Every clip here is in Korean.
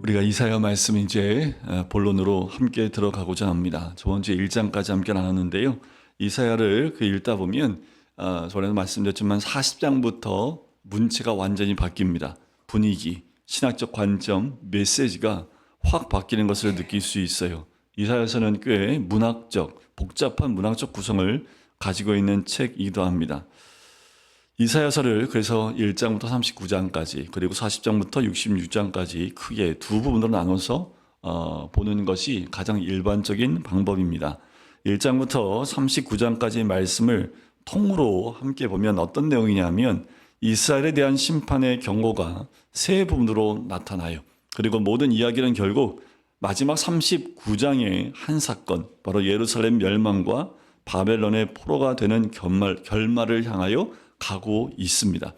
우리가 이사야 말씀 이제 본론으로 함께 들어가고자 합니다. 저번 주에 1장까지 함께 나눴는데요. 이사야를 읽다 보면 전에도 말씀드렸지만 40장부터 문체가 완전히 바뀝니다. 분위기, 신학적 관점, 메시지가 확 바뀌는 것을 느낄 수 있어요. 이사야서는 꽤 복잡한 문학적 구성을 가지고 있는 책이기도 합니다. 이사야서를 그래서 1장부터 39장까지 그리고 40장부터 66장까지 크게 두 부분으로 나눠서 보는 것이 가장 일반적인 방법입니다. 1장부터 39장까지의 말씀을 통으로 함께 보면 어떤 내용이냐면 이스라엘에 대한 심판의 경고가 세 부분으로 나타나요. 그리고 모든 이야기는 결국 마지막 39장의 한 사건, 바로 예루살렘 멸망과 바벨론의 포로가 되는 결말을 향하여 가고 있습니다.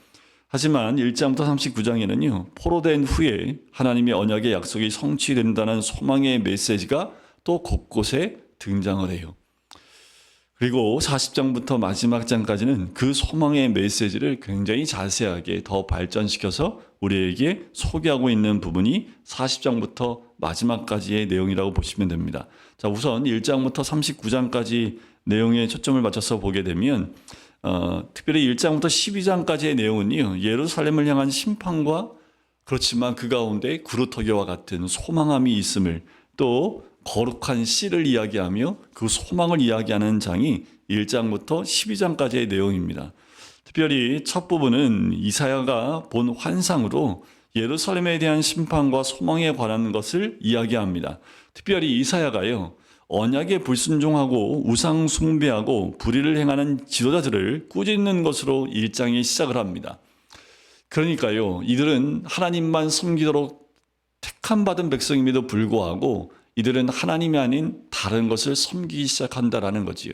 하지만 1장부터 39장에는요, 포로된 후에 하나님의 언약의 약속이 성취된다는 소망의 메시지가 또 곳곳에 등장을 해요. 그리고 40장부터 마지막 장까지는 그 소망의 메시지를 굉장히 자세하게 더 발전시켜서 우리에게 소개하고 있는 부분이 40장부터 마지막까지의 내용이라고 보시면 됩니다. 자, 우선 1장부터 39장까지 내용에 초점을 맞춰서 보게 되면 특별히 1장부터 12장까지의 내용은요, 예루살렘을 향한 심판과 그렇지만 그 가운데 구루터기와 같은 소망함이 있음을, 또 거룩한 씨를 이야기하며 그 소망을 이야기하는 장이 1장부터 12장까지의 내용입니다. 특별히 첫 부분은 이사야가 본 환상으로 예루살렘에 대한 심판과 소망에 관한 것을 이야기합니다. 특별히 이사야가요, 언약에 불순종하고 우상 숭배하고 불의를 행하는 지도자들을 꾸짖는 것으로 1장이 시작을 합니다. 그러니까요, 이들은 하나님만 섬기도록 택함받은 백성임에도 불구하고 이들은 하나님이 아닌 다른 것을 섬기기 시작한다라는 거지요.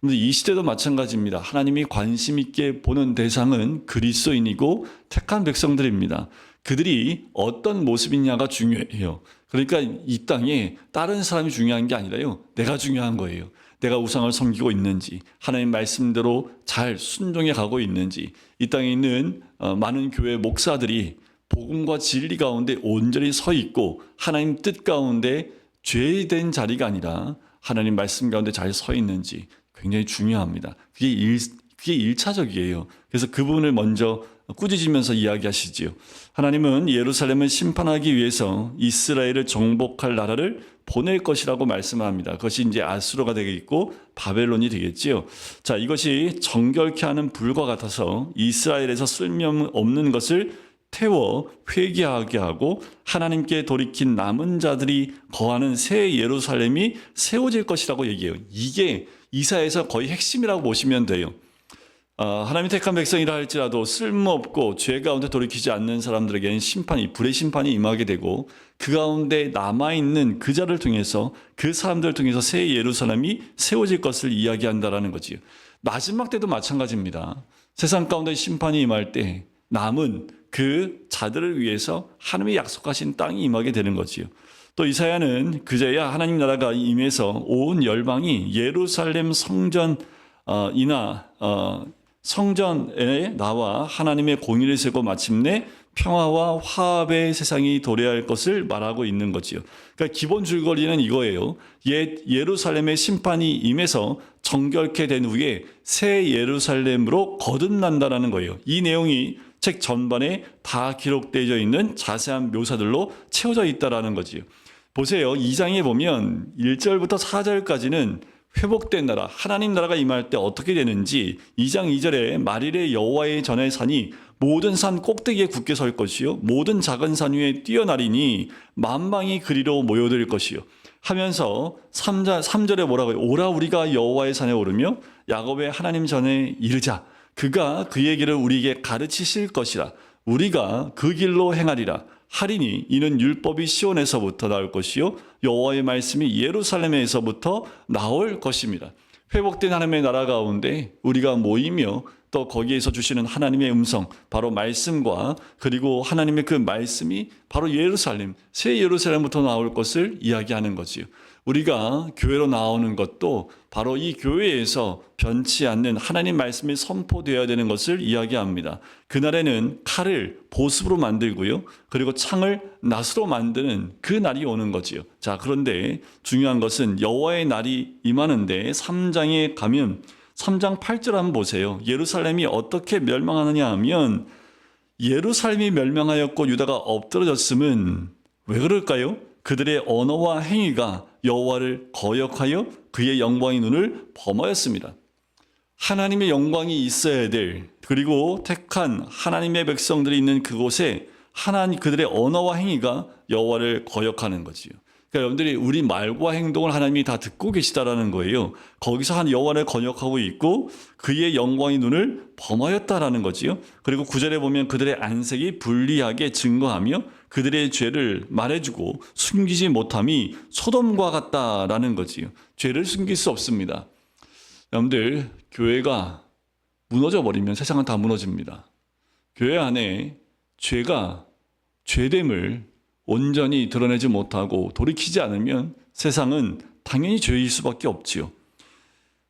그런데 이 시대도 마찬가지입니다. 하나님이 관심 있게 보는 대상은 그리스도인이고 택한 백성들입니다. 그들이 어떤 모습이냐가 중요해요. 그러니까 이 땅에 다른 사람이 중요한 게 아니라요, 내가 중요한 거예요. 내가 우상을 섬기고 있는지, 하나님 말씀대로 잘 순종해 가고 있는지, 이 땅에 있는 많은 교회 목사들이 복음과 진리 가운데 온전히 서 있고 하나님 뜻 가운데 죄된 자리가 아니라 하나님 말씀 가운데 잘 서 있는지 굉장히 중요합니다. 그게 1차적이에요. 그래서 그 부분을 먼저 꾸짖으면서 이야기하시지요. 하나님은 예루살렘을 심판하기 위해서 이스라엘을 정복할 나라를 보낼 것이라고 말씀합니다. 그것이 이제 아수르가 되겠고 바벨론이 되겠지요. 자, 이것이 정결케 하는 불과 같아서 이스라엘에서 쓸모없는 것을 태워 회개하게 하고 하나님께 돌이킨 남은 자들이 거하는 새 예루살렘이 세워질 것이라고 얘기해요. 이게 이사야에서 거의 핵심이라고 보시면 돼요. 하나님이 택한 백성이라 할지라도 쓸모없고 죄 가운데 돌이키지 않는 사람들에게는 불의 심판이 임하게 되고 그 가운데 남아있는 그 자를 통해서 그 사람들을 통해서 새 예루살렘이 세워질 것을 이야기한다라는 거지요. 마지막 때도 마찬가지입니다. 세상 가운데 심판이 임할 때 남은 그 자들을 위해서 하나님이 약속하신 땅이 임하게 되는 거지요. 또 이사야는 그제야 하나님 나라가 임해서 온 열방이 예루살렘 성전에 나와 하나님의 공의를 세고 마침내 평화와 화합의 세상이 도래할 것을 말하고 있는 거지요. 그러니까 기본 줄거리는 이거예요. 예루살렘의 심판이 임해서 정결케 된 후에 새 예루살렘으로 거듭난다라는 거예요. 이 내용이 책 전반에 다 기록되어 있는 자세한 묘사들로 채워져 있다라는 거지요. 보세요. 2장에 보면 1절부터 4절까지는 회복된 나라, 하나님 나라가 임할 때 어떻게 되는지 2장 2절에 만일의 여호와의 전의 산이 모든 산 꼭대기에 굳게 설 것이요 모든 작은 산 위에 뛰어나리니 만방이 그리로 모여들 것이요 하면서 3절에 뭐라고 해요? 오라 우리가 여호와의 산에 오르며 야곱의 하나님 전에 이르자. 그가 그의 길을 우리에게 가르치실 것이라. 우리가 그 길로 행하리라. 하리니 이는 율법이 시온에서부터 나올 것이요 여호와의 말씀이 예루살렘에서부터 나올 것입니다. 회복된 하나님의 나라 가운데 우리가 모이며 또 거기에서 주시는 하나님의 음성, 바로 말씀과 그리고 하나님의 그 말씀이 바로 예루살렘, 새 예루살렘부터 나올 것을 이야기하는 거지요. 우리가 교회로 나오는 것도 바로 이 교회에서 변치 않는 하나님 말씀이 선포되어야 되는 것을 이야기합니다. 그날에는 칼을 보습으로 만들고요. 그리고 창을 낫으로 만드는 그 날이 오는 거지요. 자, 그런데 중요한 것은 여호와의 날이 임하는데 3장에 가면 3장 8절 한번 보세요. 예루살렘이 어떻게 멸망하느냐 하면 예루살렘이 멸망하였고 유다가 엎드러졌음은 왜 그럴까요? 그들의 언어와 행위가 여호와를 거역하여 그의 영광의 눈을 범하였습니다. 하나님의 영광이 있어야 될, 그리고 택한 하나님의 백성들이 있는 그곳에 하나님 그들의 언어와 행위가 여호와를 거역하는 거지요. 그러니까 여러분들이 우리 말과 행동을 하나님이 다 듣고 계시다라는 거예요. 거기서 한 여호와를 거역하고 있고 그의 영광의 눈을 범하였다라는 거지요. 그리고 9절에 보면 그들의 안색이 불리하게 증거하며 그들의 죄를 말해주고 숨기지 못함이 소돔과 같다라는 거지요. 죄를 숨길 수 없습니다. 여러분들, 교회가 무너져 버리면 세상은 다 무너집니다. 교회 안에 죄가 죄됨을 온전히 드러내지 못하고 돌이키지 않으면 세상은 당연히 죄일 수밖에 없지요.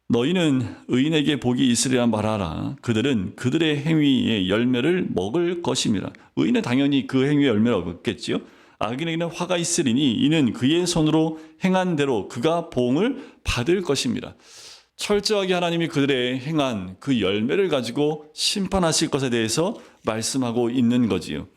너희는 의인에게 복이 있으리라 말하라. 그들은 그들의 행위의 열매를 먹을 것입니다. 의인은 당연히 그 행위의 열매를 얻겠지요. 악인에게는 화가 있으리니 이는 그의 손으로 행한 대로 그가 보응을 받을 것입니다. 철저하게 하나님이 그들의 행한 그 열매를 가지고 심판하실 것에 대해서 말씀하고 있는 거지요.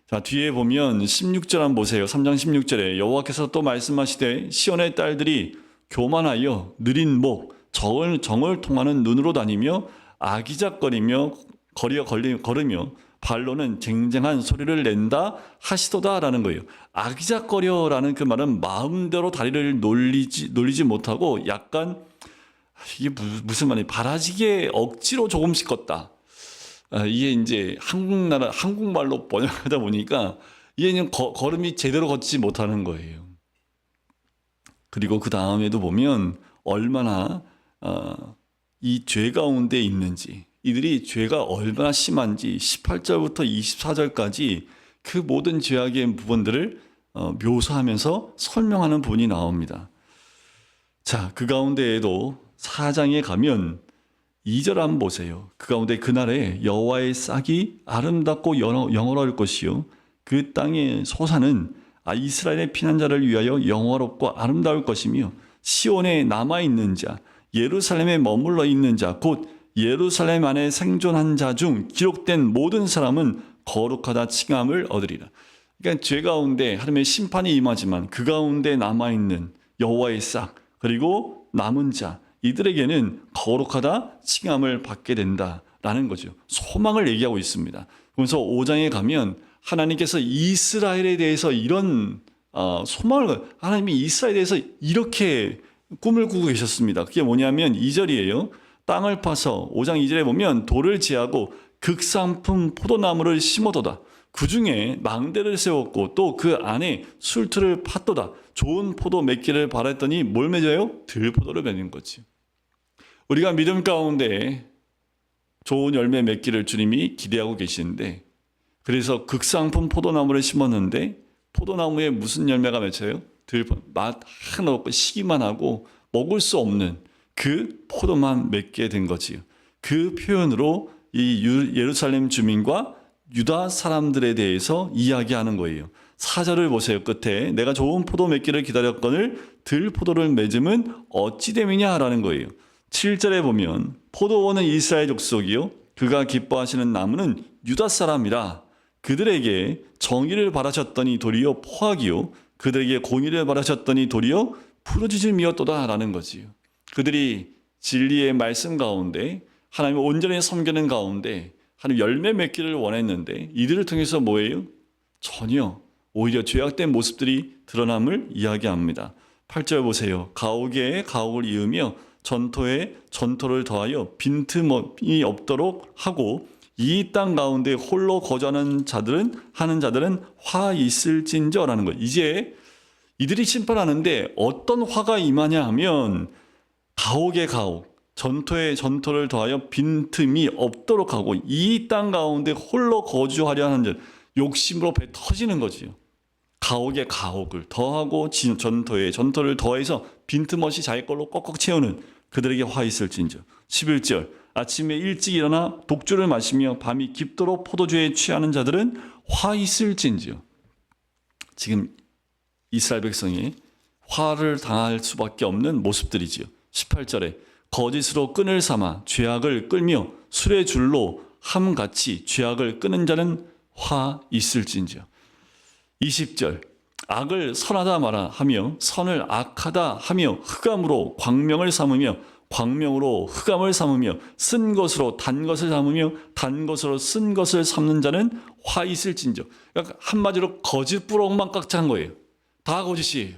자, 뒤에 보면 16절 한번 보세요. 3장 16절에 여호와께서 또 말씀하시되 시온의 딸들이 교만하여 느린 목 정을 통하는 눈으로 다니며 아기작거리며 걸으며 발로는 쟁쟁한 소리를 낸다 하시도다라는 거예요. 아기작거려라는 그 말은 마음대로 다리를 놀리지 못하고 약간 이게 무슨 말이에요? 바라지게 억지로 조금씩 걷다. 이게 이제 한국말로 번역하다 보니까 이게 그냥 걸음이 제대로 걷지 못하는 거예요. 그리고 그 다음에도 보면 얼마나 이 죄 가운데 있는지, 이들이 죄가 얼마나 심한지 18절부터 24절까지 그 모든 죄악의 부분들을 묘사하면서 설명하는 부분이 나옵니다. 자, 그 가운데에도 4장에 가면 2절 한번 보세요. 그 가운데 그날에 여호와의 싹이 아름답고 영원할 것이요 그 땅의 소산은 이스라엘의 피난자를 위하여 영화롭고 아름다울 것이며 시온에 남아있는 자 예루살렘에 머물러 있는 자 곧 예루살렘 안에 생존한 자 중 기록된 모든 사람은 거룩하다 칭함을 얻으리라. 그러니까 죄 가운데 하나님의 심판이 임하지만 그 가운데 남아있는 여호와의 싹 그리고 남은 자 이들에게는 거룩하다 칭함을 받게 된다라는 거죠. 소망을 얘기하고 있습니다. 그래서 5장에 가면 하나님께서 이스라엘에 대해서 이런 소망을 하나님이 이스라엘에 대해서 이렇게 꿈을 꾸고 계셨습니다. 그게 뭐냐면 2절이에요. 땅을 파서 5장 2절에 보면 돌을 제하고 극상품 포도나무를 심어도다. 그 중에 망대를 세웠고 또 그 안에 술틀을 팠도다. 좋은 포도 맺기를 바랬더니 뭘 맺어요? 들포도를 맺는 거지. 우리가 믿음 가운데 좋은 열매 맺기를 주님이 기대하고 계시는데 그래서 극상품 포도나무를 심었는데 포도나무에 무슨 열매가 맺혀요? 맛 하나 없고 시기만 하고 먹을 수 없는 그 포도만 맺게 된 거지요. 그 표현으로 이 예루살렘 주민과 유다 사람들에 대해서 이야기하는 거예요. 4절을 보세요. 끝에 내가 좋은 포도 맺기를 기다렸거늘 들포도를 맺음은 어찌 됨이냐라는 거예요. 7절에 보면 포도원은 이스라엘 족속이요 그가 기뻐하시는 나무는 유다 사람이라 그들에게 정의를 바라셨더니 도리어 포악이요 그들에게 공의를 바라셨더니 도리어 부르짖음이었도다라는 거지요. 그들이 진리의 말씀 가운데 하나님을 온전히 섬기는 가운데 하나님 열매 맺기를 원했는데 이들을 통해서 뭐예요? 전혀 오히려 죄악된 모습들이 드러남을 이야기합니다. 8절 보세요. 가옥에 가옥을 이으며 전토에 전토를 더하여 빈틈이 없도록 하고 이 땅 가운데 홀로 거주하는 자들은 화 있을진저라는 거예요. 이제 이들이 심판하는데 어떤 화가 임하냐 하면 가옥에 가옥, 전토에 전토를 더하여 빈틈이 없도록 하고 이 땅 가운데 홀로 거주하려 하는 자 욕심으로 배 터지는 거지요. 가옥에 가옥을 더하고 전토에 전토를 더해서 빈틈없이 자기 걸로 꽉꽉 채우는 그들에게 화 있을진저. 11절 아침에 일찍 일어나 독주를 마시며 밤이 깊도록 포도주에 취하는 자들은 화 있을진지요. 지금 이스라엘 백성이 화를 당할 수밖에 없는 모습들이지요. 18절에 거짓으로 끈을 삼아 죄악을 끌며 술의 줄로 함같이 죄악을 끄는 자는 화 있을진지요. 20절 악을 선하다 말아 하며 선을 악하다 하며 흑암으로 광명을 삼으며 광명으로 흑암을 삼으며 쓴 것으로 단 것을 삼으며 단 것으로 쓴 것을 삼는 자는 화 있을진저. 그러니까 한마디로 거짓 부렁만 꽉 찬 거예요. 다 거짓이에요.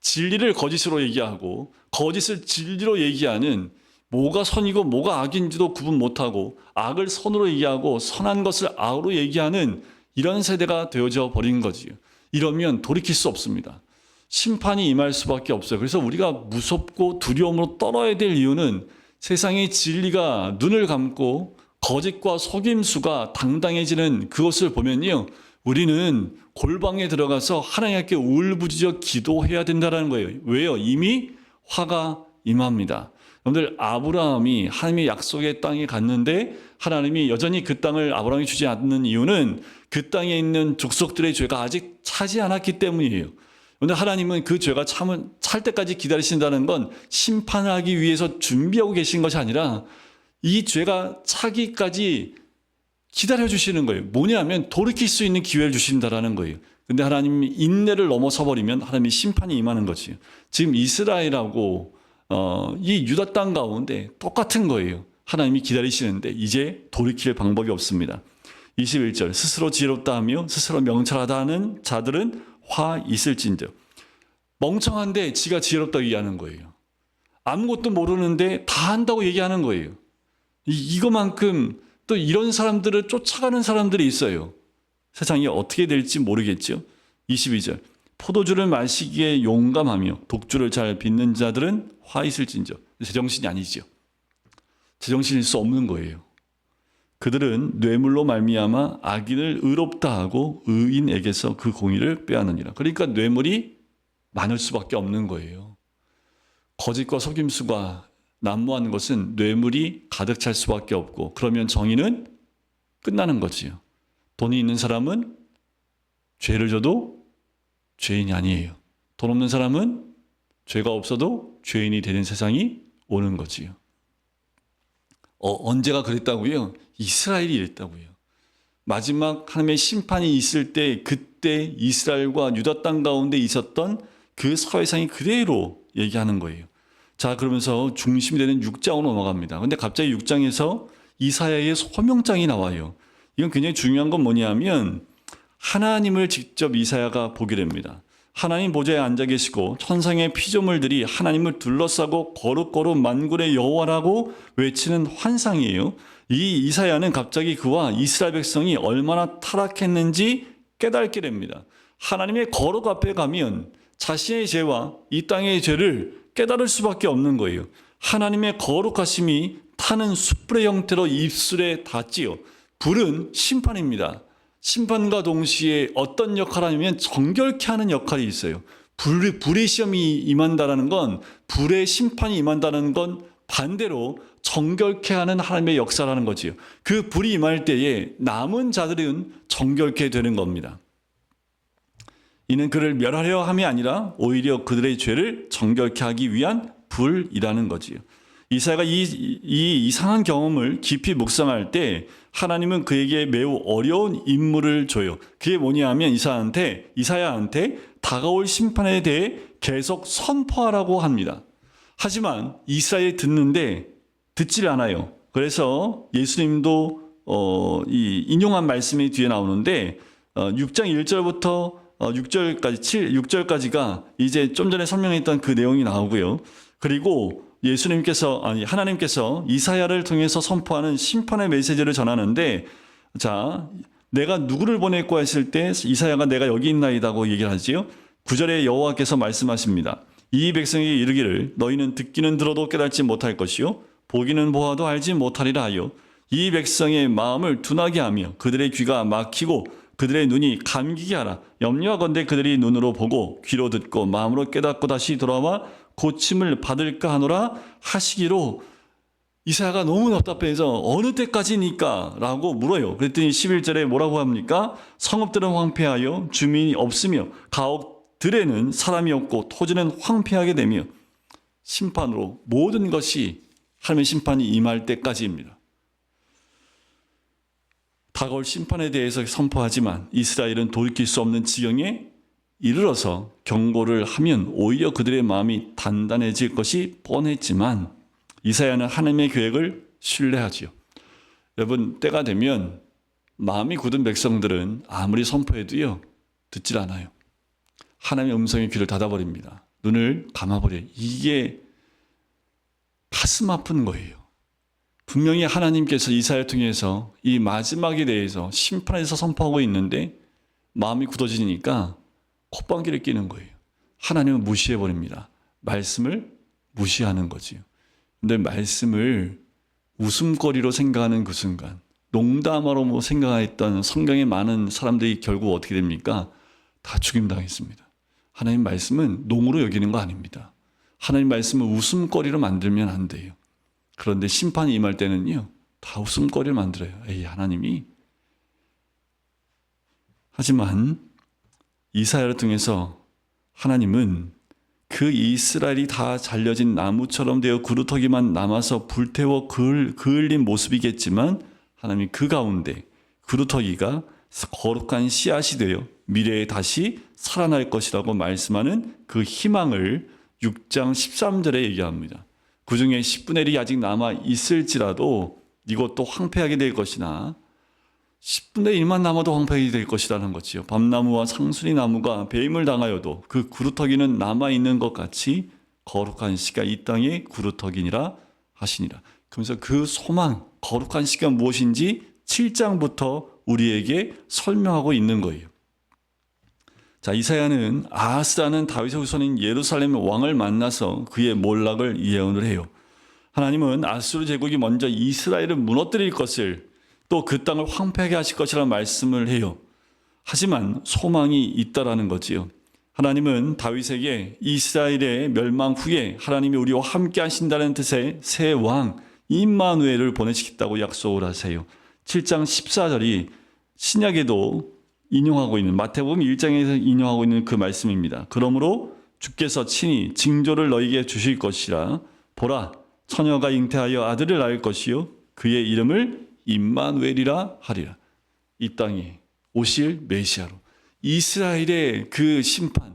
진리를 거짓으로 얘기하고 거짓을 진리로 얘기하는, 뭐가 선이고 뭐가 악인지도 구분 못하고 악을 선으로 얘기하고 선한 것을 악으로 얘기하는 이런 세대가 되어져 버린 거지요. 이러면 돌이킬 수 없습니다. 심판이 임할 수밖에 없어요. 그래서 우리가 무섭고 두려움으로 떨어야 될 이유는 세상의 진리가 눈을 감고 거짓과 속임수가 당당해지는 그것을 보면요, 우리는 골방에 들어가서 하나님께 울부짖어 기도해야 된다는 거예요. 왜요? 이미 화가 임합니다. 여러분들, 아브라함이 하나님의 약속의 땅에 갔는데 하나님이 여전히 그 땅을 아브라함이 주지 않는 이유는 그 땅에 있는 족속들의 죄가 아직 차지 않았기 때문이에요. 그런데 하나님은 그 죄가 찰 때까지 기다리신다는 건 심판하기 위해서 준비하고 계신 것이 아니라 이 죄가 차기까지 기다려주시는 거예요. 뭐냐면 돌이킬 수 있는 기회를 주신다라는 거예요. 근데 하나님이 인내를 넘어서 버리면 하나님이 심판이 임하는 거지요. 지금 이스라엘하고 이 유다 땅 가운데 똑같은 거예요. 하나님이 기다리시는데 이제 돌이킬 방법이 없습니다. 21절 스스로 지혜롭다 하며 스스로 명철하다 하는 자들은 화 있을진저. 멍청한데 지가 지혜롭다고 얘기하는 거예요. 아무것도 모르는데 다 한다고 얘기하는 거예요. 이거만큼 또 이런 사람들을 쫓아가는 사람들이 있어요. 세상이 어떻게 될지 모르겠죠. 22절 포도주를 마시기에 용감하며 독주를 잘 빚는 자들은 화 있을진저. 제정신이 아니죠. 제정신일 수 없는 거예요. 그들은 뇌물로 말미암아 악인을 의롭다 하고 의인에게서 그 공의를 빼앗느니라. 그러니까 뇌물이 많을 수밖에 없는 거예요. 거짓과 속임수가 난무하는 것은 뇌물이 가득 찰 수밖에 없고, 그러면 정의는 끝나는 거지요. 돈이 있는 사람은 죄를 져도 죄인이 아니에요. 돈 없는 사람은 죄가 없어도 죄인이 되는 세상이 오는 거지요. 언제가 그랬다고요? 이스라엘이 이랬다고요. 마지막 하나님의 심판이 있을 때 그때 이스라엘과 유다 땅 가운데 있었던 그 사회상이 그대로 얘기하는 거예요. 자, 그러면서 중심이 되는 6장으로 넘어갑니다. 근데 갑자기 6장에서 이사야의 소명장이 나와요. 이건 굉장히 중요한 건 뭐냐면 하나님을 직접 이사야가 보게 됩니다. 하나님 보좌에 앉아 계시고 천상의 피조물들이 하나님을 둘러싸고 거룩거룩 만군의 여호와라고 외치는 환상이에요. 이 이사야는 갑자기 그와 이스라엘 백성이 얼마나 타락했는지 깨닫게 됩니다. 하나님의 거룩 앞에 가면 자신의 죄와 이 땅의 죄를 깨달을 수밖에 없는 거예요. 하나님의 거룩하심이 타는 숯불의 형태로 입술에 닿지요. 불은 심판입니다. 심판과 동시에 어떤 역할을 하냐면 정결케 하는 역할이 있어요. 불의 시험이 임한다는 건, 불의 심판이 임한다는 건 반대로 정결케 하는 하나님의 역사라는 거지요. 그 불이 임할 때에 남은 자들은 정결케 되는 겁니다. 이는 그를 멸하려 함이 아니라 오히려 그들의 죄를 정결케 하기 위한 불이라는 거지요. 이사야가 이 이상한 경험을 깊이 묵상할 때 하나님은 그에게 매우 어려운 임무를 줘요. 그게 뭐냐 하면 이사야한테 다가올 심판에 대해 계속 선포하라고 합니다. 하지만 이스라엘이 듣는데 듣질 않아요. 그래서 예수님도 이 인용한 말씀이 뒤에 나오는데 6장 1절부터 6절까지가 이제 좀 전에 설명했던 그 내용이 나오고요. 그리고 하나님께서 이사야를 통해서 선포하는 심판의 메시지를 전하는데, 자, 내가 누구를 보낼까 했을 때 이사야가 내가 여기 있나이다고 얘기를 하지요. 9절에 여호와께서 말씀하십니다. 이 백성에게 이르기를 너희는 듣기는 들어도 깨닫지 못할 것이요 보기는 보아도 알지 못하리라 하여 이 백성의 마음을 둔하게 하며 그들의 귀가 막히고 그들의 눈이 감기게 하라. 염려하건대 그들이 눈으로 보고 귀로 듣고 마음으로 깨닫고 다시 돌아와 고침을 받을까 하노라 하시기로. 이사야가 너무 답답해서 어느 때까지니까? 라고 물어요. 그랬더니 11절에 뭐라고 합니까? 성읍들은 황폐하여 주민이 없으며 가옥들에는 사람이 없고 토지는 황폐하게 되며 심판으로 모든 것이 하나님의 심판이 임할 때까지입니다. 다가올 심판에 대해서 선포하지만 이스라엘은 돌이킬 수 없는 지경에 이르러서 경고를 하면 오히려 그들의 마음이 단단해질 것이 뻔했지만 이사야는 하나님의 계획을 신뢰하지요. 여러분, 때가 되면 마음이 굳은 백성들은 아무리 선포해도요 듣질 않아요. 하나님의 음성의 귀를 닫아버립니다. 눈을 감아버려요. 이게 가슴 아픈 거예요. 분명히 하나님께서 이사야를 통해서 이 마지막에 대해서 심판에 대해서 선포하고 있는데 마음이 굳어지니까 콧방귀를 끼는 거예요. 하나님은 무시해버립니다. 말씀을 무시하는 거지요. 근데 말씀을 웃음거리로 생각하는 그 순간, 농담으로 생각했던 성경의 많은 사람들이 결국 어떻게 됩니까? 다 죽임당했습니다. 하나님 말씀은 농으로 여기는 거 아닙니다. 하나님 말씀을 웃음거리로 만들면 안 돼요. 그런데 심판이 임할 때는요, 다 웃음거리를 만들어요. 에이, 하나님이. 하지만 이사야를 통해서 하나님은 그 이스라엘이 다 잘려진 나무처럼 되어 구루터기만 남아서 불태워 그을린 모습이겠지만 하나님이 그 가운데 구루터기가 거룩한 씨앗이 되어 미래에 다시 살아날 것이라고 말씀하는 그 희망을 6장 13절에 얘기합니다. 그 중에 10분의 1이 아직 남아 있을지라도 이것도 황폐하게 될 것이나 10분의 1만 남아도 황폐하게 될 것이라는 거지요. 밤나무와 상수리 나무가 배임을 당하여도 그 구루터기는 남아있는 것 같이 거룩한 씨가 이 땅의 구루터기니라 하시니라. 그러면서 그 소망, 거룩한 씨가 무엇인지 7장부터 우리에게 설명하고 있는 거예요. 자, 이사야는 아하스라는 다윗의 후손인 예루살렘의 왕을 만나서 그의 몰락을 예언을 해요. 하나님은 아수르 제국이 먼저 이스라엘을 무너뜨릴 것을 또 그 땅을 황폐하게 하실 것이라는 말씀을 해요. 하지만 소망이 있다라는 거지요. 하나님은 다윗에게 이스라엘의 멸망 후에 하나님이 우리와 함께 하신다는 뜻의 새 왕 임마누엘을 보내시겠다고 약속을 하세요. 7장 14절이 신약에도 인용하고 있는, 마태복음 1장에서 인용하고 있는 그 말씀입니다. 그러므로 주께서 친히 징조를 너희에게 주실 것이라. 보라, 처녀가 잉태하여 아들을 낳을 것이요 그의 이름을 임마누엘이라 하리라. 이 땅에 오실 메시아로 이스라엘의 그 심판,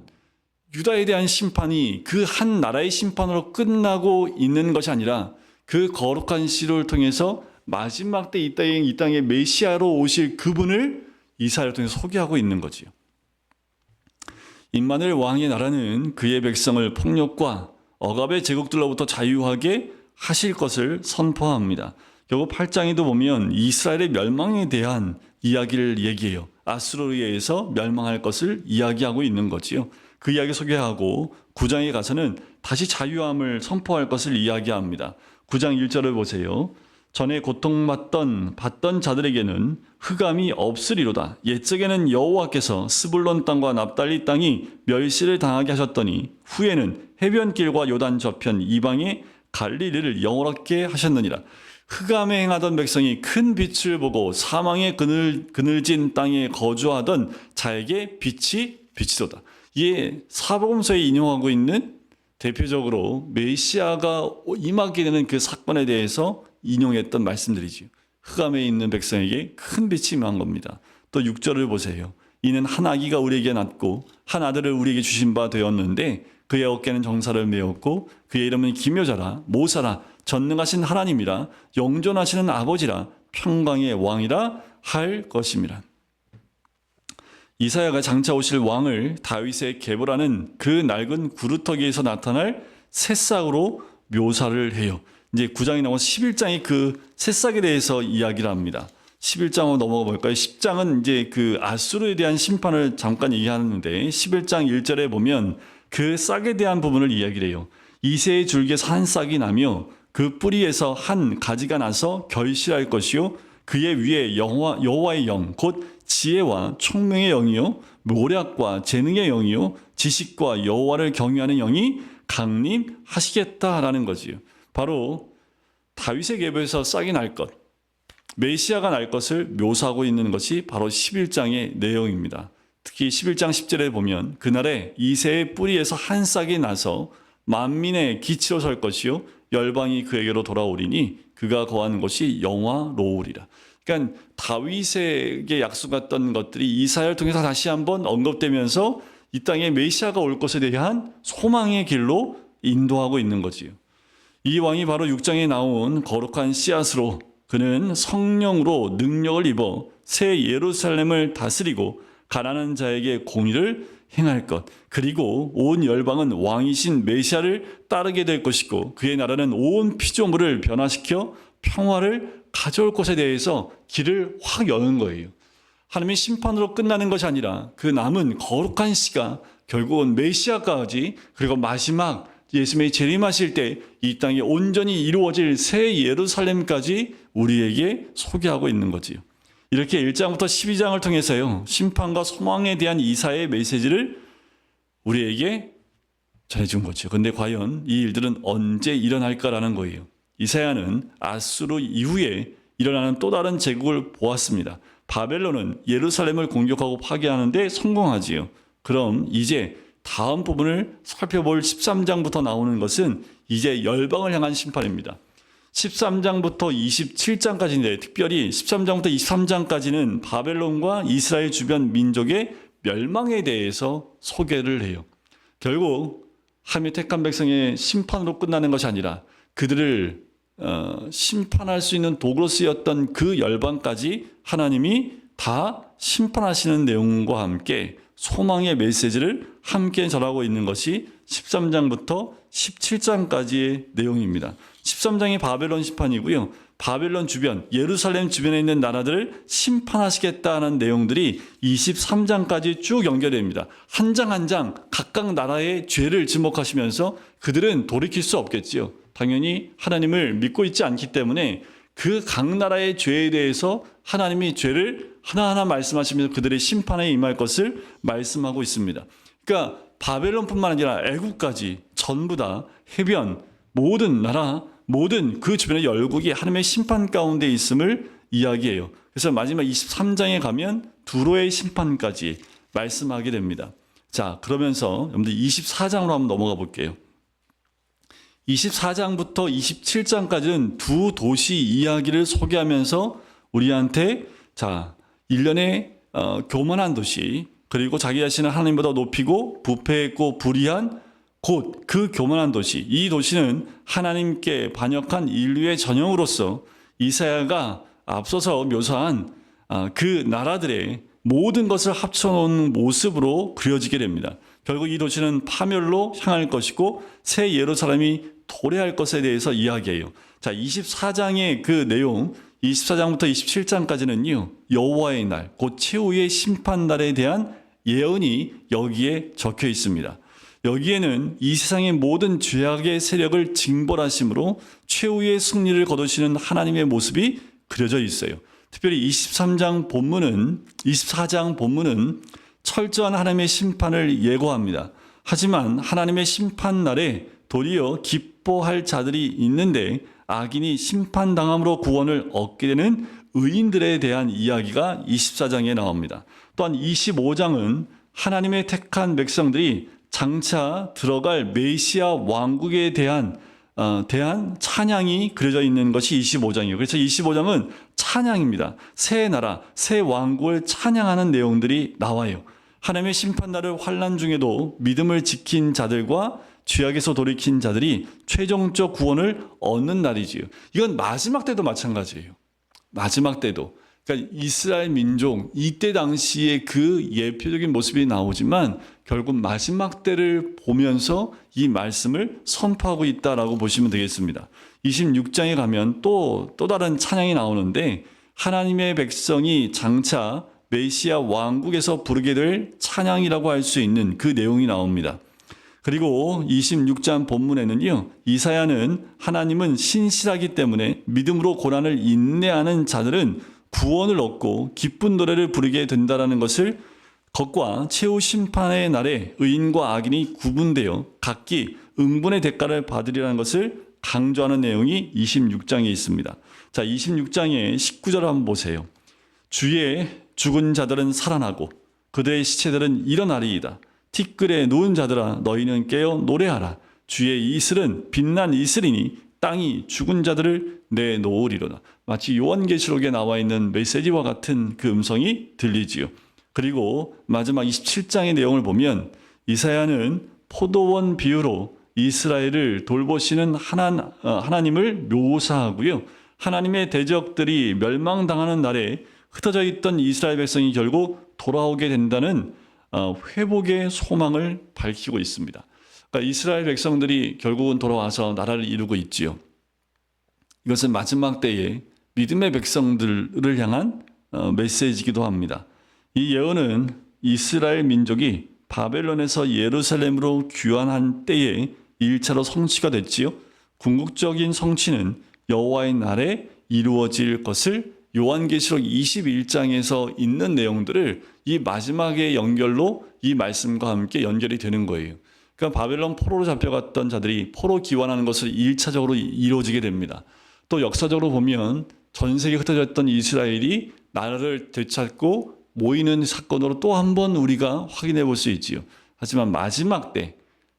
유다에 대한 심판이 그 한 나라의 심판으로 끝나고 있는 것이 아니라 그 거룩한 씨를 통해서 마지막 때 이 땅에 메시아로 오실 그분을 이사야를 통해서 소개하고 있는 거지요. 임마누엘 왕의 나라는 그의 백성을 폭력과 억압의 제국들로부터 자유하게 하실 것을 선포합니다. 결국 8장에도 보면 이스라엘의 멸망에 대한 이야기를 얘기해요. 아수르에 의해서 멸망할 것을 이야기하고 있는 거지요. 그 이야기 소개하고 9장에 가서는 다시 자유함을 선포할 것을 이야기합니다. 9장 1절을 보세요. 전에 고통받던 자들에게는 흑암이 없으리로다. 옛적에는 여호와께서 스불론 땅과 납달리 땅이 멸시를 당하게 하셨더니 후에는 해변길과 요단 저편 이방의 갈릴리를 영원하게 하셨느니라. 흑암에 행하던 백성이 큰 빛을 보고 사망의 그늘진 땅에 거주하던 자에게 빛이 비치도다. 이에 사복음서에 인용하고 있는 대표적으로 메시아가 임하게 되는 그 사건에 대해서 인용했던 말씀들이지요. 흑암에 있는 백성에게 큰 빛이 임한 겁니다. 또 6절을 보세요. 이는 한 아기가 우리에게 낳고 한 아들을 우리에게 주신 바 되었는데 그의 어깨는 정사를 메었고 그의 이름은 기묘자라 모사라 전능하신 하나님이라 영존하시는 아버지라 평강의 왕이라 할 것임이라. 이사야가 장차 오실 왕을 다윗의 계보라는 그 낡은 구루터기에서 나타날 새싹으로 묘사를 해요. 이제 9장이 나오고 11장이 그 새싹에 대해서 이야기를 합니다. 11장으로 넘어가 볼까요? 10장은 이제 그 아수르에 대한 심판을 잠깐 얘기하는데 11장 1절에 보면 그 싹에 대한 부분을 이야기를 해요. 이새의 줄기에서 한 싹이 나며 그 뿌리에서 한 가지가 나서 결실할 것이요 그의 위에 여호와의 영 곧 지혜와 총명의 영이요 모략과 재능의 영이요 지식과 여호와를 경외하는 영이 강림하시겠다라는 거지요. 바로 다윗의 계보에서 싹이 날 것, 메시아가 날 것을 묘사하고 있는 것이 바로 11장의 내용입니다. 특히 11장 10절에 보면 그날에 이새의 뿌리에서 한 싹이 나서 만민의 기치로 설 것이요 열방이 그에게로 돌아오리니 그가 거하는 곳이 영화로우리라. 그러니까 다윗에게 약속했던 것들이 이사야를 통해서 다시 한번 언급되면서 이 땅에 메시아가 올 것에 대한 소망의 길로 인도하고 있는 거지요. 이 왕이 바로 6장에 나온 거룩한 씨앗으로 그는 성령으로 능력을 입어 새 예루살렘을 다스리고 가난한 자에게 공의를 행할 것, 그리고 온 열방은 왕이신 메시아를 따르게 될 것이고 그의 나라는 온 피조물을 변화시켜 평화를 가져올 것에 대해서 길을 확 여는 거예요. 하나님의 심판으로 끝나는 것이 아니라 그 남은 거룩한 시가 결국은 메시아까지, 그리고 마지막 예수님이 재림하실 때 이 땅에 온전히 이루어질 새 예루살렘까지 우리에게 소개하고 있는 거지요. 이렇게 1장부터 12장을 통해서요, 심판과 소망에 대한 이사야의 메시지를 우리에게 전해준 거죠. 그런데 과연 이 일들은 언제 일어날까라는 거예요. 이사야는 아수르 이후에 일어나는 또 다른 제국을 보았습니다. 바벨론은 예루살렘을 공격하고 파괴하는데 성공하지요. 그럼 이제 다음 부분을 살펴볼 13장부터 나오는 것은 이제 열방을 향한 심판입니다. 13장부터 27장까지인데 특별히 13장부터 23장까지는 바벨론과 이스라엘 주변 민족의 멸망에 대해서 소개를 해요. 결국 하나님의 택한 백성의 심판으로 끝나는 것이 아니라 그들을 심판할 수 있는 도구로 쓰였던 그 열방까지 하나님이 다 심판하시는 내용과 함께 소망의 메시지를 함께 전하고 있는 것이 13장부터 17장까지의 내용입니다. 13장이 바벨론 심판이고요. 바벨론 주변, 예루살렘 주변에 있는 나라들을 심판하시겠다는 내용들이 23장까지 쭉 연결됩니다. 한 장 한 장 각각 나라의 죄를 지목하시면서 그들은 돌이킬 수 없겠지요. 당연히 하나님을 믿고 있지 않기 때문에 그 각 나라의 죄에 대해서 하나님이 죄를 하나하나 말씀하시면서 그들의 심판에 임할 것을 말씀하고 있습니다. 그러니까 바벨론뿐만 아니라 애국까지 전부 다 해변, 모든 나라, 모든 그 주변의 열국이 하나님의 심판 가운데 있음을 이야기해요. 그래서 마지막 23장에 가면 두로의 심판까지 말씀하게 됩니다. 자, 그러면서 여러분들 24장으로 한번 넘어가 볼게요. 24장부터 27장까지는 두 도시 이야기를 소개하면서 우리한테 자, 일련의 교만한 도시, 그리고 자기 자신을 하나님보다 높이고 부패했고 불의한 곧 그 교만한 도시, 이 도시는 하나님께 반역한 인류의 전형으로서 이사야가 앞서서 묘사한 그 나라들의 모든 것을 합쳐놓은 모습으로 그려지게 됩니다. 결국 이 도시는 파멸로 향할 것이고 새 예루살렘이 도래할 것에 대해서 이야기해요. 자, 24장의 그 내용, 24장부터 27장까지는요, 여호와의 날, 곧 최후의 심판날에 대한 예언이 여기에 적혀 있습니다. 여기에는 이 세상의 모든 죄악의 세력을 징벌하심으로 최후의 승리를 거두시는 하나님의 모습이 그려져 있어요. 특별히 24장 본문은 철저한 하나님의 심판을 예고합니다. 하지만 하나님의 심판날에 도리어 기뻐할 자들이 있는데 악인이 심판당함으로 구원을 얻게 되는 의인들에 대한 이야기가 24장에 나옵니다. 또한 25장은 하나님의 택한 백성들이 장차 들어갈 메시아 왕국에 대한 찬양이 그려져 있는 것이 25장이에요. 그래서 25장은 찬양입니다. 새 나라, 새 왕국을 찬양하는 내용들이 나와요. 하나님의 심판날을 환난 중에도 믿음을 지킨 자들과 죄악에서 돌이킨 자들이 최종적 구원을 얻는 날이지요. 이건 마지막 때도 마찬가지예요. 마지막 때도. 그러니까 이스라엘 민족 이때 당시에 그 예표적인 모습이 나오지만 결국 마지막 때를 보면서 이 말씀을 선포하고 있다라고 보시면 되겠습니다. 26장에 가면 또 다른 찬양이 나오는데 하나님의 백성이 장차 메시아 왕국에서 부르게 될 찬양이라고 할 수 있는 그 내용이 나옵니다. 그리고 26장 본문에는요, 이사야는 하나님은 신실하기 때문에 믿음으로 고난을 인내하는 자들은 구원을 얻고 기쁜 노래를 부르게 된다라는 것을 것과 최후 심판의 날에 의인과 악인이 구분되어 각기 응분의 대가를 받으리라는 것을 강조하는 내용이 26장에 있습니다. 자, 26장의 19절 한번 보세요. 주의 죽은 자들은 살아나고 그들의 시체들은 일어나리이다. 티끌에 누운 자들아 너희는 깨어 노래하라. 주의 이슬은 빛난 이슬이니 땅이 죽은 자들을 내놓으리로다. 마치 요한계시록에 나와 있는 메시지와 같은 그 음성이 들리지요. 그리고 마지막 27장의 내용을 보면 이사야는 포도원 비유로 이스라엘을 돌보시는 하나님을 묘사하고요. 하나님의 대적들이 멸망당하는 날에 흩어져 있던 이스라엘 백성이 결국 돌아오게 된다는 회복의 소망을 밝히고 있습니다. 그러니까 이스라엘 백성들이 결국은 돌아와서 나라를 이루고 있지요. 이것은 마지막 때에 믿음의 백성들을 향한 메시지이기도 합니다. 이 예언은 이스라엘 민족이 바벨론에서 예루살렘으로 귀환한 때에 1차로 성취가 됐지요. 궁극적인 성취는 여호와의 날에 이루어질 것을 요한계시록 21장에서 있는 내용들을 이 마지막의 연결로 이 말씀과 함께 연결이 되는 거예요. 그러니까 바벨론 포로로 잡혀갔던 자들이 포로 귀환하는 것을 1차적으로 이루어지게 됩니다. 또 역사적으로 보면 전 세계에 흩어져 있던 이스라엘이 나라를 되찾고 모이는 사건으로 또 한 번 우리가 확인해 볼 수 있지요. 하지만 마지막 때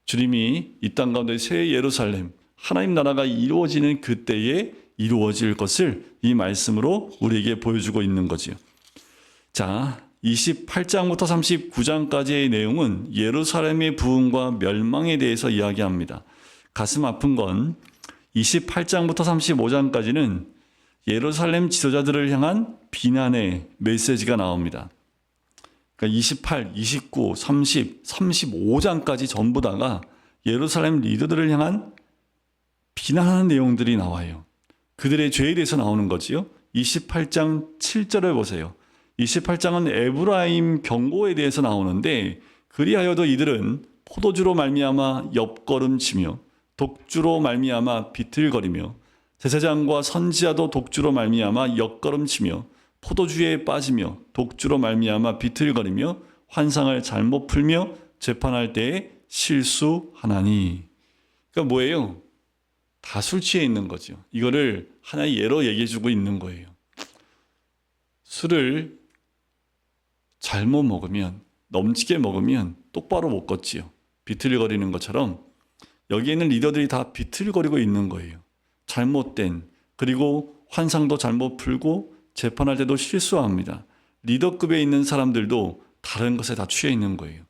주님이 이 땅 가운데 새 예루살렘 하나님 나라가 이루어지는 그때에 이루어질 것을 이 말씀으로 우리에게 보여주고 있는 거지요. 자, 28장부터 39장까지의 내용은 예루살렘의 부흥과 멸망에 대해서 이야기합니다. 가슴 아픈 건 28장부터 35장까지는 예루살렘 지도자들을 향한 비난의 메시지가 나옵니다. 그러니까 28, 29, 30, 35장까지 전부 다가 예루살렘 리더들을 향한 비난하는 내용들이 나와요. 그들의 죄에 대해서 나오는 거지요. 28장 7절을 보세요. 28장은 에브라임 경고에 대해서 나오는데 그리하여도 이들은 포도주로 말미암아 옆걸음치며 독주로 말미암아 비틀거리며 제사장과 선지자도 독주로 말미암아 옆걸음치며 포도주에 빠지며 독주로 말미암아 비틀거리며 환상을 잘못 풀며 재판할 때에 실수하나니. 그러니까 뭐예요? 다 술 취해 있는 거죠. 이거를 하나의 예로 얘기해 주고 있는 거예요. 술을 잘못 먹으면, 넘치게 먹으면 똑바로 못 걷지요. 비틀거리는 것처럼 여기에는 리더들이 다 비틀거리고 있는 거예요. 잘못된, 그리고 환상도 잘못 풀고 재판할 때도 실수합니다. 리더급에 있는 사람들도 다른 것에 다 취해 있는 거예요.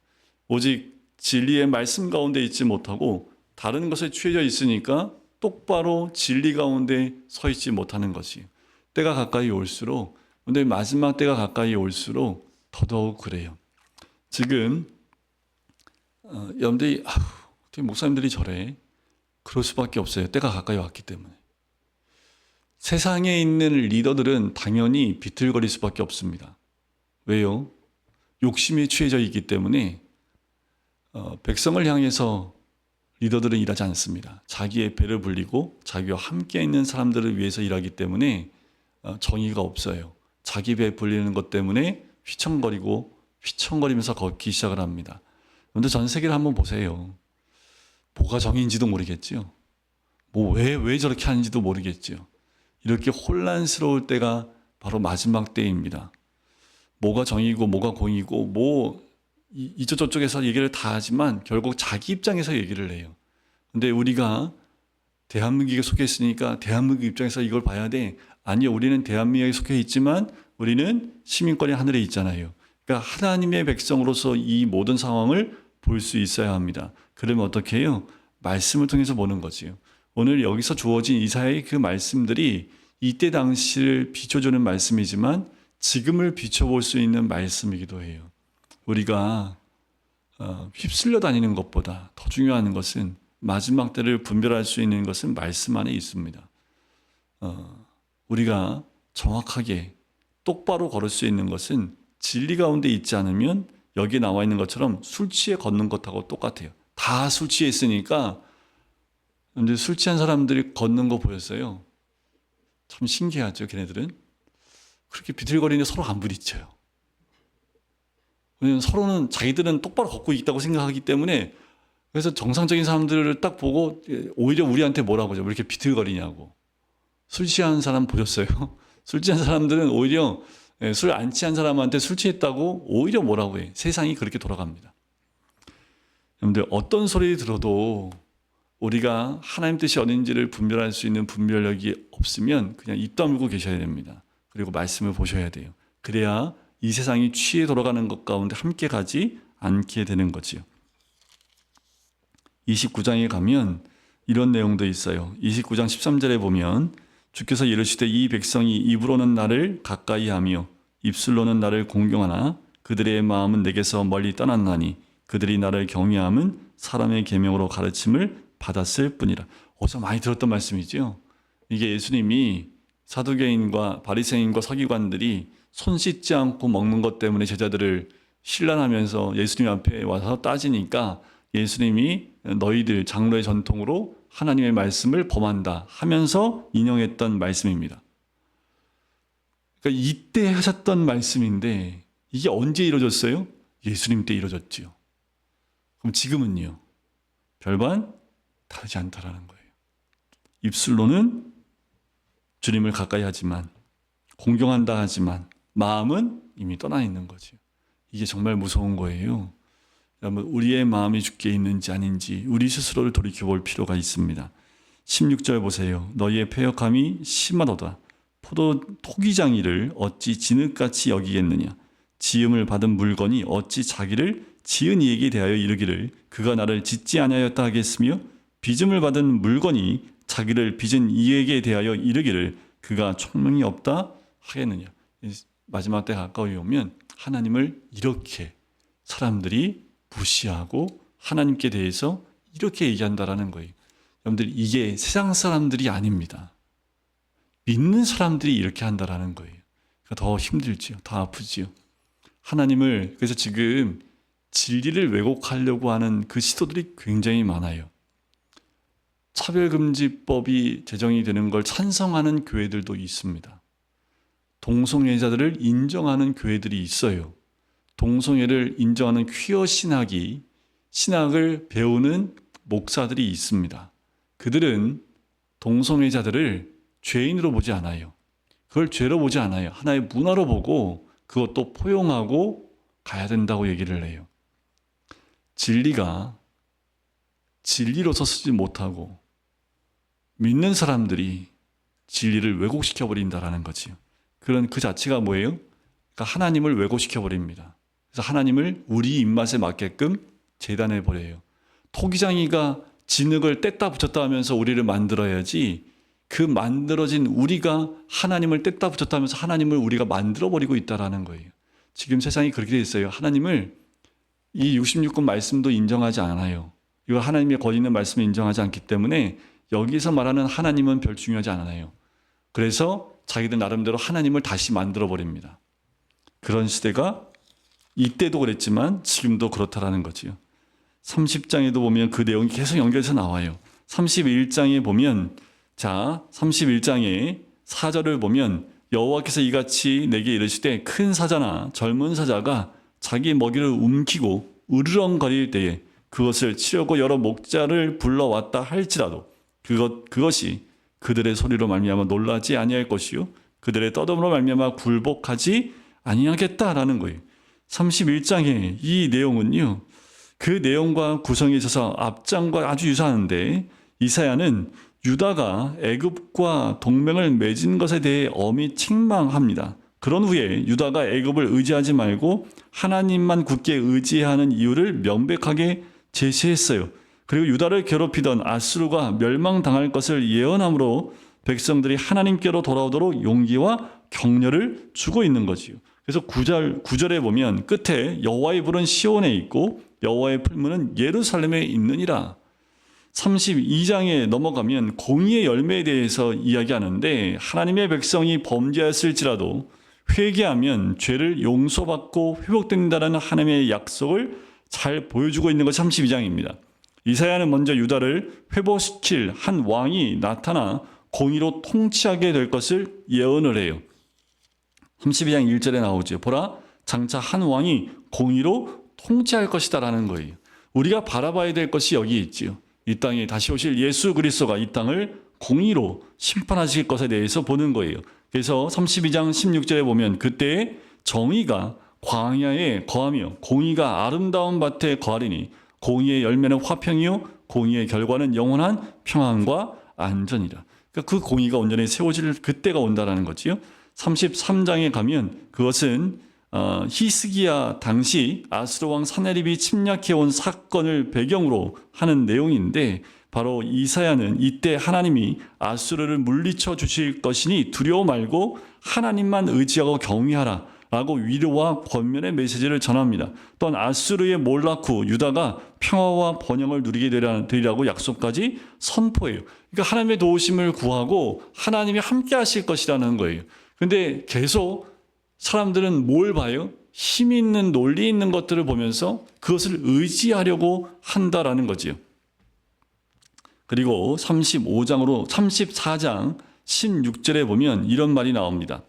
오직 진리의 말씀 가운데 있지 못하고 다른 것에 취해져 있으니까 똑바로 진리 가운데 서 있지 못하는 것이에요. 때가 가까이 올수록, 근데 마지막 때가 가까이 올수록 더더욱 그래요. 지금 여러분들이 어떻게 목사님들이 저래? 그럴 수밖에 없어요. 때가 가까이 왔기 때문에. 세상에 있는 리더들은 당연히 비틀거릴 수밖에 없습니다. 왜요? 욕심에 취해져 있기 때문에 백성을 향해서 리더들은 일하지 않습니다. 자기의 배를 불리고 자기와 함께 있는 사람들을 위해서 일하기 때문에 정의가 없어요. 자기 배 불리는 것 때문에 휘청거리면서 걷기 시작을 합니다. 그런데 전 세계를 한번 보세요. 뭐가 정의인지도 모르겠지요. 왜 저렇게 하는지도 모르겠지요. 이렇게 혼란스러울 때가 바로 마지막 때입니다. 뭐가 정의고 뭐가 공이고 이쪽 저쪽에서 얘기를 다 하지만 결국 자기 입장에서 얘기를 해요. 근데 우리가 대한민국에 속해 있으니까 대한민국 입장에서 이걸 봐야 돼. 아니요, 우리는 대한민국에 속해 있지만 우리는 시민권이 하늘에 있잖아요. 그러니까 하나님의 백성으로서 이 모든 상황을 볼 수 있어야 합니다. 그러면 어떻게 해요? 말씀을 통해서 보는 거지요. 오늘 여기서 주어진 이사야의 그 말씀들이 이때 당시를 비춰주는 말씀이지만 지금을 비춰볼 수 있는 말씀이기도 해요. 우리가 휩쓸려 다니는 것보다 더 중요한 것은 마지막 때를 분별할 수 있는 것은 말씀 안에 있습니다. 우리가 정확하게 똑바로 걸을 수 있는 것은 진리 가운데 있지 않으면 여기에 나와 있는 것처럼 술 취해 걷는 것하고 똑같아요. 다 술 취해 있으니까 이제 술 취한 사람들이 걷는 거 보였어요. 참 신기하죠, 걔네들은. 그렇게 비틀거리는데 서로 안 부딪혀요. 왜냐하면 서로는 자기들은 똑바로 걷고 있다고 생각하기 때문에 그래서 정상적인 사람들을 딱 보고 오히려 우리한테 뭐라고 하죠? 왜 이렇게 비틀거리냐고. 술 취한 사람 보셨어요? 술 취한 사람들은 오히려 술 안 취한 사람한테 술 취했다고 오히려 뭐라고 해. 세상이 그렇게 돌아갑니다. 여러분들 어떤 소리 들어도 우리가 하나님 뜻이 어딘지를 분별할 수 있는 분별력이 없으면 그냥 입 다물고 계셔야 됩니다. 그리고 말씀을 보셔야 돼요. 그래야 이 세상이 취해 돌아가는 것 가운데 함께 가지 않게 되는 거지요. 29장에 가면 이런 내용도 있어요. 29장 13절에 보면 주께서 이르시되 이 백성이 입으로는 나를 가까이 하며 입술로는 나를 공경하나 그들의 마음은 내게서 멀리 떠났나니 그들이 나를 경외함은 사람의 계명으로 가르침을 받았을 뿐이라. 어디서 많이 들었던 말씀이죠. 이게 예수님이 사두개인과 바리새인과 서기관들이 손 씻지 않고 먹는 것 때문에 제자들을 신란하면서 예수님 앞에 와서 따지니까 예수님이 너희들 장로의 전통으로 하나님의 말씀을 범한다 하면서 인용했던 말씀입니다. 그러니까 이때 하셨던 말씀인데 이게 언제 이루어졌어요? 예수님 때 이루어졌지요. 그럼 지금은요? 별반 다르지 않다라는 거예요. 입술로는 주님을 가까이 하지만 공경한다 하지만 마음은 이미 떠나 있는 거죠. 이게 정말 무서운 거예요. 여러분 우리의 마음이 주께 있는지 아닌지 우리 스스로를 돌이켜볼 필요가 있습니다. 16절 보세요. 너희의 패역함이 심하도다. 포도 토기장이를 어찌 진흙같이 여기겠느냐. 지음을 받은 물건이 어찌 자기를 지은 이에게 대하여 이르기를 그가 나를 짓지 아니하였다 하겠으며 빚음을 받은 물건이 자기를 빚은 이에게 대하여 이르기를 그가 총명이 없다 하겠느냐. 마지막 때 가까이 오면 하나님을 이렇게 사람들이 무시하고 하나님께 대해서 이렇게 얘기한다라는 거예요. 여러분들 이게 세상 사람들이 아닙니다. 믿는 사람들이 이렇게 한다라는 거예요. 그러니까 더 힘들지요. 더 아프지요. 하나님을 그래서 지금 진리를 왜곡하려고 하는 그 시도들이 굉장히 많아요. 차별금지법이 제정이 되는 걸 찬성하는 교회들도 있습니다. 동성애자들을 인정하는 교회들이 있어요. 동성애를 인정하는 퀴어 신학을 배우는 목사들이 있습니다. 그들은 동성애자들을 죄인으로 보지 않아요. 그걸 죄로 보지 않아요. 하나의 문화로 보고 그것도 포용하고 가야 된다고 얘기를 해요. 진리가 진리로서 쓰지 못하고 믿는 사람들이 진리를 왜곡시켜 버린다라는 거지요. 그런 그 자체가 뭐예요? 그러니까 하나님을 왜곡시켜 버립니다. 그래서 하나님을 우리 입맛에 맞게끔 재단해 버려요. 토기장이가 진흙을 뗐다 붙였다 하면서 우리를 만들어야지 그 만들어진 우리가 하나님을 뗐다 붙였다 하면서 하나님을 우리가 만들어 버리고 있다라는 거예요. 지금 세상이 그렇게 돼 있어요. 하나님을 이 66권 말씀도 인정하지 않아요. 이거 하나님의 거짓 있는 말씀을 인정하지 않기 때문에 여기서 말하는 하나님은 별 중요하지 않아요. 그래서 자기들 나름대로 하나님을 다시 만들어 버립니다. 그런 시대가 이때도 그랬지만 지금도 그렇다라는 거지요. 30장에도 보면 그 내용이 계속 연결해서 나와요. 31장에 보면 31장의 4절을 보면 여호와께서 이같이 내게 이르시되 큰 사자나 젊은 사자가 자기 먹이를 움키고 으르렁거릴 때에 그것을 치려고 여러 목자를 불러왔다 할지라도 그것이 그들의 소리로 말미암아 놀라지 아니할 것이요 그들의 떠듬으로 말미암아 굴복하지 아니하겠다라는 거예요. 31장의 이 내용은요. 그 내용과 구성에 있어서 앞장과 아주 유사한데 이사야는 유다가 애굽과 동맹을 맺은 것에 대해 엄히 책망합니다. 그런 후에 유다가 애굽을 의지하지 말고 하나님만 굳게 의지하는 이유를 명백하게 제시했어요. 그리고 유다를 괴롭히던 아수르가 멸망당할 것을 예언함으로 백성들이 하나님께로 돌아오도록 용기와 격려를 주고 있는 거지요. 그래서 9절에 보면 끝에 여호와의 불은 시온에 있고 여호와의 풀무는 예루살렘에 있느니라. 32장에 넘어가면 공의의 열매에 대해서 이야기하는데 하나님의 백성이 범죄했을지라도 회개하면 죄를 용서받고 회복된다는 하나님의 약속을 잘 보여주고 있는 것이 32장입니다. 이사야는 먼저 유다를 회복시킬 한 왕이 나타나 공의로 통치하게 될 것을 예언을 해요. 32장 1절에 나오죠. 보라, 장차 한 왕이 공의로 통치할 것이다라는 거예요. 우리가 바라봐야 될 것이 여기 있지요. 이 땅에 다시 오실 예수 그리스도가 이 땅을 공의로 심판하실 것에 대해서 보는 거예요. 그래서 32장 16절에 보면 그때 정의가 광야에 거하며 공의가 아름다운 밭에 거하리니 공의의 열매는 화평이요 공의의 결과는 영원한 평안과 안전이라. 그러니까 그 공의가 온전히 세워질 그때가 온다라는 거지요. 33장에 가면 그것은 히스기야 당시 아수르 왕 사네립이 침략해온 사건을 배경으로 하는 내용인데, 바로 이사야는 이때 하나님이 아수르를 물리쳐 주실 것이니 두려워 말고 하나님만 의지하고 경외하라 라고 위로와 권면의 메시지를 전합니다. 또한 아수르의 몰락 후 유다가 평화와 번영을 누리게 되리라고 약속까지 선포해요. 그러니까 하나님의 도우심을 구하고 하나님이 함께 하실 것이라는 거예요. 근데 계속 사람들은 뭘 봐요? 힘 있는 논리 있는 것들을 보면서 그것을 의지하려고 한다라는 거지요. 그리고 34장 16절에 보면 이런 말이 나옵니다.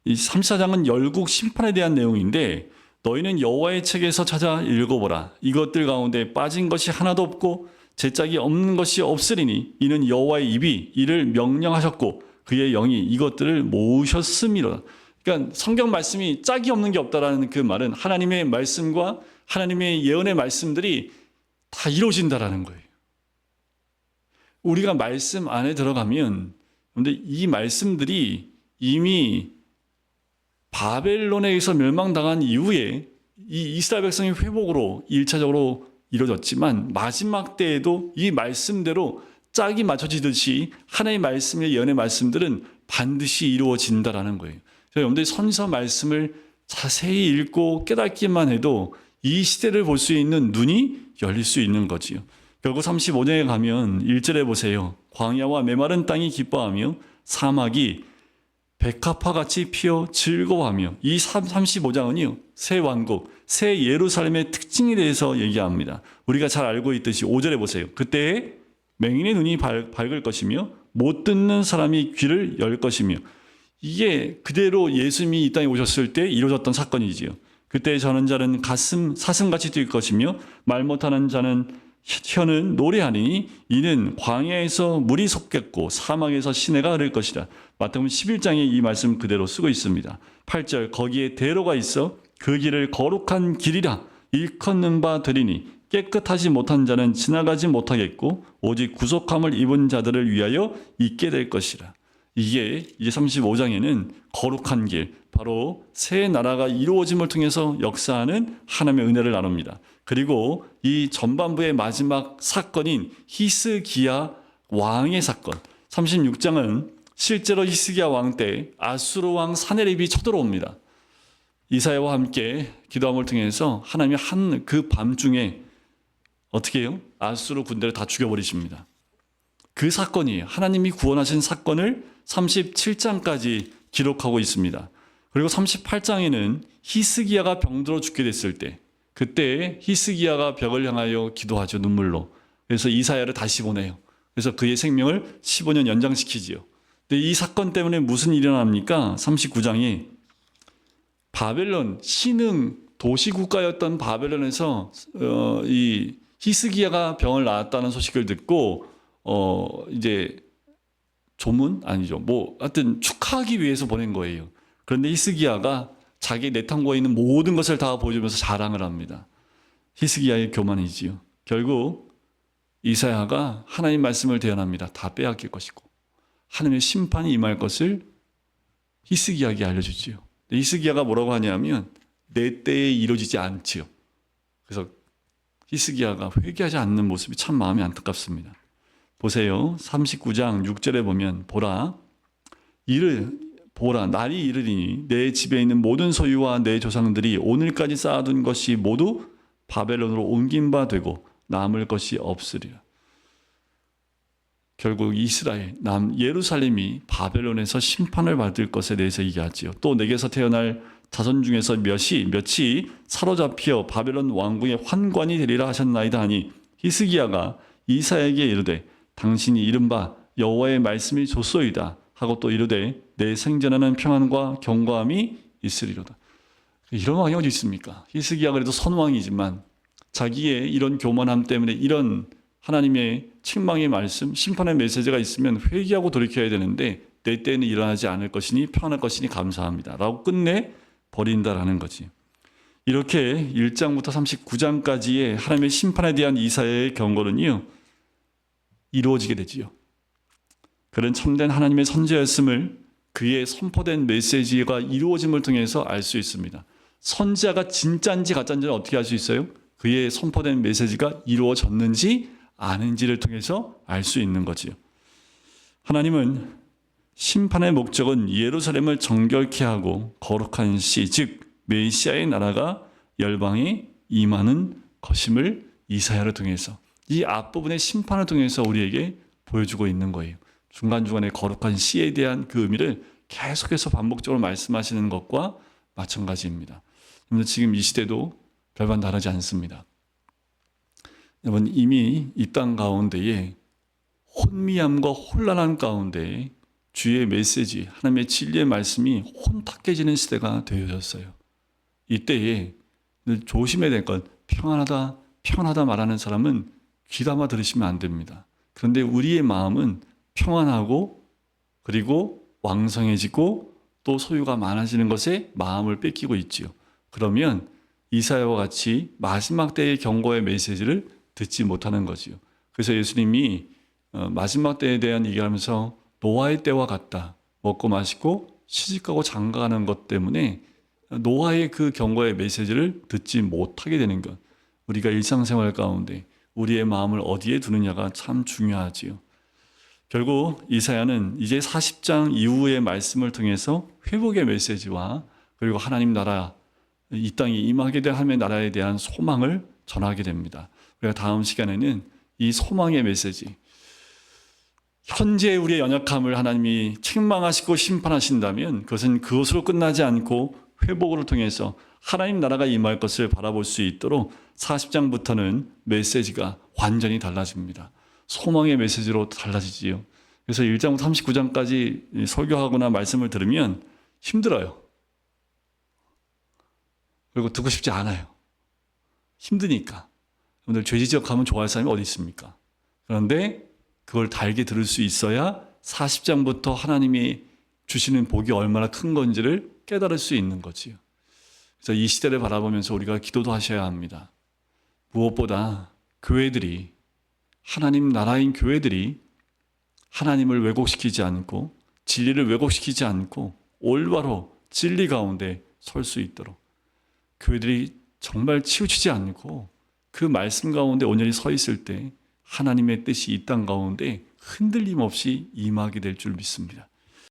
이 34장은 열국 심판에 대한 내용인데, 너희는 여호와의 책에서 찾아 읽어보라. 이것들 가운데 빠진 것이 하나도 없고 제짝이 없는 것이 없으리니 이는 여호와의 입이 이를 명령하셨고 그의 영이 이것들을 모으셨음이로다. 그러니까 성경 말씀이 짝이 없는 게 없다라는 그 말은 하나님의 말씀과 하나님의 예언의 말씀들이 다 이루어진다라는 거예요. 우리가 말씀 안에 들어가면, 근데 이 말씀들이 이미 바벨론에 의해서 멸망당한 이후에 이 이스라엘 백성의 회복으로 1차적으로 이루어졌지만, 마지막 때에도 이 말씀대로 짝이 맞춰지듯이 하나님의 말씀의 예언의 말씀들은 반드시 이루어진다라는 거예요. 여러분들이 선서 말씀을 자세히 읽고 깨닫기만 해도 이 시대를 볼 수 있는 눈이 열릴 수 있는 거지요. 결국 35장에 가면 1절에 보세요. 광야와 메마른 땅이 기뻐하며 사막이 백합화같이 피어 즐거워하며, 이 35장은요 새 왕국, 새 예루살렘의 특징에 대해서 얘기합니다. 우리가 잘 알고 있듯이 5절에 보세요. 그때 맹인의 눈이 밝을 것이며 못 듣는 사람이 귀를 열 것이며, 이게 그대로 예수님이 이 땅에 오셨을 때 이루어졌던 사건이지요. 그때 저는 자는 사슴같이 뛸 것이며 말 못하는 자는 혀는 노래하니 이는 광야에서 물이 솟겠고 사막에서 시내가 흐를 것이라. 마태복음 11장에 이 말씀 그대로 쓰고 있습니다. 8절, 거기에 대로가 있어 그 길을 거룩한 길이라 일컫는 바 되리니 깨끗하지 못한 자는 지나가지 못하겠고 오직 구속함을 입은 자들을 위하여 있게 될 것이라. 이게 이제 35장에는 거룩한 길, 바로 새 나라가 이루어짐을 통해서 역사하는 하나님의 은혜를 나눕니다. 그리고 이 전반부의 마지막 사건인 히스기야 왕의 사건, 36장은 실제로 히스기야 왕 때 아수르 왕 사네립이 쳐들어옵니다. 이사야와 함께 기도함을 통해서 하나님이 한 그 밤중에 어떻게 해요? 아수르 군대를 다 죽여버리십니다. 그 사건이 하나님이 구원하신 사건을 37장까지 기록하고 있습니다. 그리고 38장에는 히스기야가 병들어 죽게 됐을 때, 그때 히스기야가 벽을 향하여 기도하죠, 눈물로. 그래서 이사야를 다시 보내요. 그래서 그의 생명을 15년 연장시키지요. 근데 이 사건 때문에 무슨 일이 일어납니까? 39장에 바벨론, 신흥 도시국가였던 바벨론에서 이 히스기야가 병을 낳았다는 소식을 듣고 이제 조문? 아니죠. 하여튼 축하하기 위해서 보낸 거예요. 그런데 히스기야가 자기 내탕고에 있는 모든 것을 다 보여주면서 자랑을 합니다. 히스기야의 교만이지요. 결국 이사야가 하나님 말씀을 대언합니다. 다 빼앗길 것이고 하나님의 심판이 임할 것을 히스기야에게 알려주지요. 히스기야가 뭐라고 하냐면 내 때에 이루어지지 않지요. 그래서 히스기야가 회개하지 않는 모습이 참 마음이 안타깝습니다. 보세요. 39장 6절에 보면 보라 날이 이르리니 내 집에 있는 모든 소유와 내 조상들이 오늘까지 쌓아둔 것이 모두 바벨론으로 옮긴 바 되고 남을 것이 없으리라. 결국 이스라엘, 예루살렘이 바벨론에서 심판을 받을 것에 대해서 얘기하지요. 또 내게서 태어날 자손 중에서 몇이 사로잡혀 바벨론 왕궁의 환관이 되리라 하셨나이다 하니 히스기야가 이사야에게 이르되 당신이 이른바 여호와의 말씀이 좋소이다 하고 또 이르되 내 생전에는 평안과 경고함이 있으리로다. 이런 왕이 어디 있습니까? 히스기야가 그래도 선왕이지만 자기의 이런 교만함 때문에 이런 하나님의 책망의 말씀, 심판의 메시지가 있으면 회개하고 돌이켜야 되는데 내 때에는 일어나지 않을 것이니 평안할 것이니 감사합니다 라고 끝내 버린다라는 거지. 이렇게 1장부터 39장까지의 하나님의 심판에 대한 이사야의 경고는요 이루어지게 되지요. 그런 참된 하나님의 선지자였음을 그의 선포된 메시지가 이루어짐을 통해서 알 수 있습니다. 선지자가 진짜인지 가짜인지는 어떻게 알 수 있어요? 그의 선포된 메시지가 이루어졌는지 아닌지를 통해서 알 수 있는 거지요. 하나님은 심판의 목적은 예루살렘을 정결케 하고 거룩한 시, 즉 메시아의 나라가 열방에 임하는 것임을 이사야를 통해서 이 앞부분의 심판을 통해서 우리에게 보여주고 있는 거예요. 중간중간에 거룩한 시에 대한 그 의미를 계속해서 반복적으로 말씀하시는 것과 마찬가지입니다. 여러분 지금 이 시대도 별반 다르지 않습니다. 여러분 이미 이 땅 가운데에 혼미함과 혼란한 가운데 주의 메시지, 하나님의 진리의 말씀이 혼탁해지는 시대가 되어졌어요. 이때에 늘 조심해야 될 건 평안하다, 평안하다 말하는 사람은 귀담아 들으시면 안 됩니다. 그런데 우리의 마음은 평안하고 그리고 왕성해지고 또 소유가 많아지는 것에 마음을 뺏기고 있지요. 그러면 이사야와 같이 마지막 때의 경고의 메시지를 듣지 못하는 거지요. 그래서 예수님이 마지막 때에 대한 얘기하면서 노아의 때와 같다. 먹고 마시고 시집가고 장가가는 것 때문에 노아의 그 경고의 메시지를 듣지 못하게 되는 것. 우리가 일상생활 가운데 우리의 마음을 어디에 두느냐가 참 중요하지요. 결국 이사야는 이제 40장 이후의 말씀을 통해서 회복의 메시지와 그리고 하나님 나라, 이 땅에 임하게 될 하나님의 나라에 대한 소망을 전하게 됩니다. 우리가 다음 시간에는 이 소망의 메시지, 현재 우리의 연약함을 하나님이 책망하시고 심판하신다면 그것은 그것으로 끝나지 않고 회복을 통해서 하나님 나라가 임할 것을 바라볼 수 있도록 40장부터는 메시지가 완전히 달라집니다. 소망의 메시지로 달라지지요. 그래서 1장부터 39장까지 설교하거나 말씀을 들으면 힘들어요. 그리고 듣고 싶지 않아요. 힘드니까. 여러분들 죄 지적하면 좋아할 사람이 어디 있습니까? 그런데 그걸 달게 들을 수 있어야 40장부터 하나님이 주시는 복이 얼마나 큰 건지를 깨달을 수 있는 거지요. 그래서 이 시대를 바라보면서 우리가 기도도 하셔야 합니다. 무엇보다 교회들이, 하나님 나라인 교회들이 하나님을 왜곡시키지 않고 진리를 왜곡시키지 않고 올바로 진리 가운데 설 수 있도록 교회들이 정말 치우치지 않고 그 말씀 가운데 온전히 서 있을 때 하나님의 뜻이 이 땅 가운데 흔들림 없이 임하게 될 줄 믿습니다.